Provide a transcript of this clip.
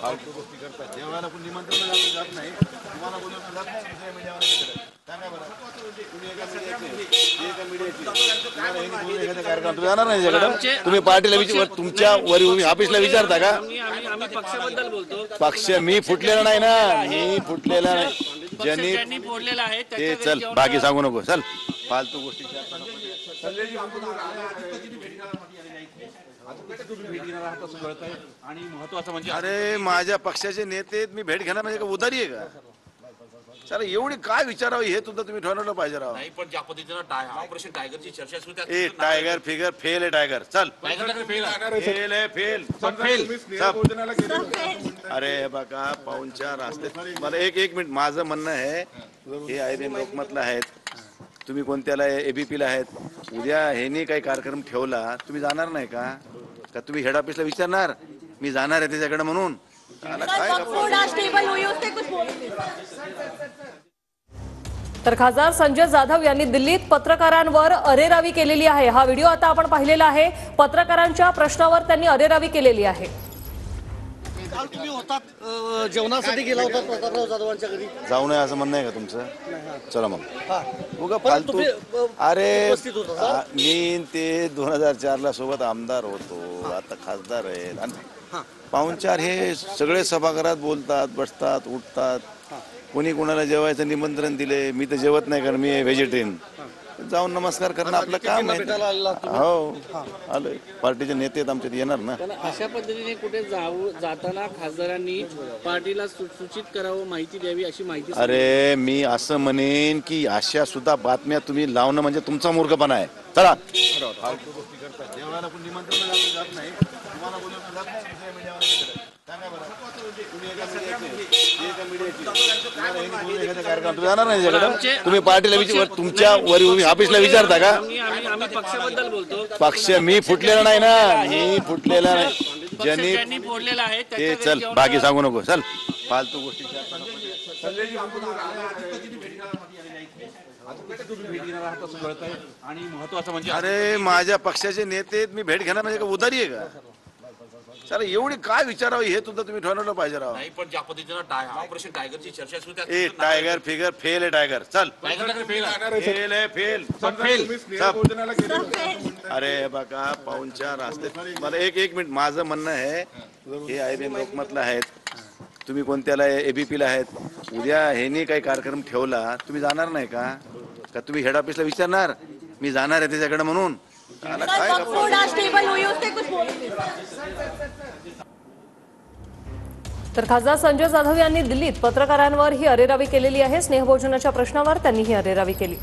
फालतू गोष्टी करतात. जेव्हा आपण निमंत्रण जात नाही, तुम्हाला बोलवलं जात नाही दुसऱ्या मीडियावर. सांगा बरं, तुम्ही एका मीडियाची कार्यक्रम तुम्ही जाणार नाही त्याच्याकडे? तुम्ही पार्टीला तुमच्या वरील ऑफिसला विचारता का? पक्षाबद्दल बोलतो. पक्ष मी फुटलेला नाही ना, मी फुटलेला नाही. ज्यांनी फोडलेला आहे ते चल बाकी सांगू नको. चल फालतू गोष्टी आणि महत्वाचं म्हणजे अरे माझ्या पक्षाचे नेते मी भेट घेणार म्हणजे का उदारी आहे का? चला एवढी काय विचारावं हे सुद्धा तुम्ही ठरवलं पाहिजे राव. नाही पण ज्या पद्धतीनं ऑपरेशन टायगरची चर्चा सुरू आहे ए टायगर फिगर फेल आहे टायगर. चल फेल आहे फेल. अरे बघा पाहुणचार असते. मला एक मिनिट माझं म्हणणं आहे, हे आयबीएन लोकमतला आहेत, तुम्ही कोणत्याला एबीपीला आहेत. उद्या ह्यांनी काही कार्यक्रम ठेवला तुम्ही जाणार नाही का? का तुम्ही हेड ऑफिसला विचारणार मी जाणार आहे त्याच्याकडे म्हणून? तर खासदार संजय जाधव यांनी दिल्लीत पत्रकारांवर अरेरावी केलेली आहे. हा व्हिडिओ आता आपण पाहिलेला आहे. पत्रकारांच्या प्रश्नावर त्यांनी अरेरावी केलेली आहे. काल तुम्ही होतात जेवणासाठी गेला होता प्रतापराव जाधवांच्या घरी, जाऊ नये असं म्हणणं आहे का तुमचं? चला मग उगा फालतू. अरे मी ते 2004ला सोबत आमदार होतो, आता खासदार आहेत. आणि पाहुणचार हे सगळे सभागृहात बोलतात, बसतात, उठतात. कोणी कोणाला जेवायचं निमंत्रण दिले, मी तर जेवत नाही कारण मी व्हेजिटेरियन. जाऊन नमस्कार करणं आपलं काम आहे. हो आलोय, पार्टीचे नेते आहेत आमच्यात, येणार ना. अशा पद्धतीने कुठे जाताना खासदारांनी पार्टीला सूचित करावं, माहिती द्यावी अशी माहिती. अरे मी असं म्हणेन की अशा सुद्धा बातम्या तुम्ही लावणं म्हणजे तुमचा मूर्खपणा आहे. चला फालतू गोष्टी करतात. जेव्हा आपण निमंत्रण जात नाही, तुम्हाला बोलवलं जात नाही दुसऱ्या मीडियावर. सांगा बरं, तुम्ही एका मीडियाची कार्यक्रम तुम्ही जाणार नाही त्याच्याकडे? तुम्ही पार्टीला तुमच्या वरील ऑफिसला विचारता का? आम्ही पक्षाबद्दल बोलतो. पक्ष मी फुटलेला नाही ना, मी फुटलेला नाही. ज्यांनी फोडलेला आहे ते चल बाकी सांगू नको. चल फालतू गोष्टी. आणि महत्वाचं म्हणजे अरे माझ्या पक्षाचे नेते मी भेट घेणार म्हणजे का उदारी आहे का? चला एवढी काय विचारावं हे सुद्धा तुम्ही ठरवलं पाहिजे राव. नाही पण ज्या पद्धतीनं ऑपरेशन टायगरची चर्चा सुरू आहे. ए टायगर फिगर फेल आहे टायगर. चल फेल आहे फेल. अरे बघा पाहुणचार असते. मला एक मिनिट माझं म्हणणं आहे, हे आयबीएन लोकमतला आहेत, तुम्ही कोणत्याला एबीपीला आहेत. उद्या ह्यांनी काही कार्यक्रम ठेवला तुम्ही जाणार नाही का? का तुम्ही हेड ऑफिसला विचारणार मी जाणार आहे त्याच्याकडे म्हणून? तर खासदार संजय जाधव यांनी दिल्लीत पत्रकारांवर ही अरेरावी केलेली आहे. स्नेहभोजनाच्या प्रश्नावर त्यांनी ही अरेरावी केली.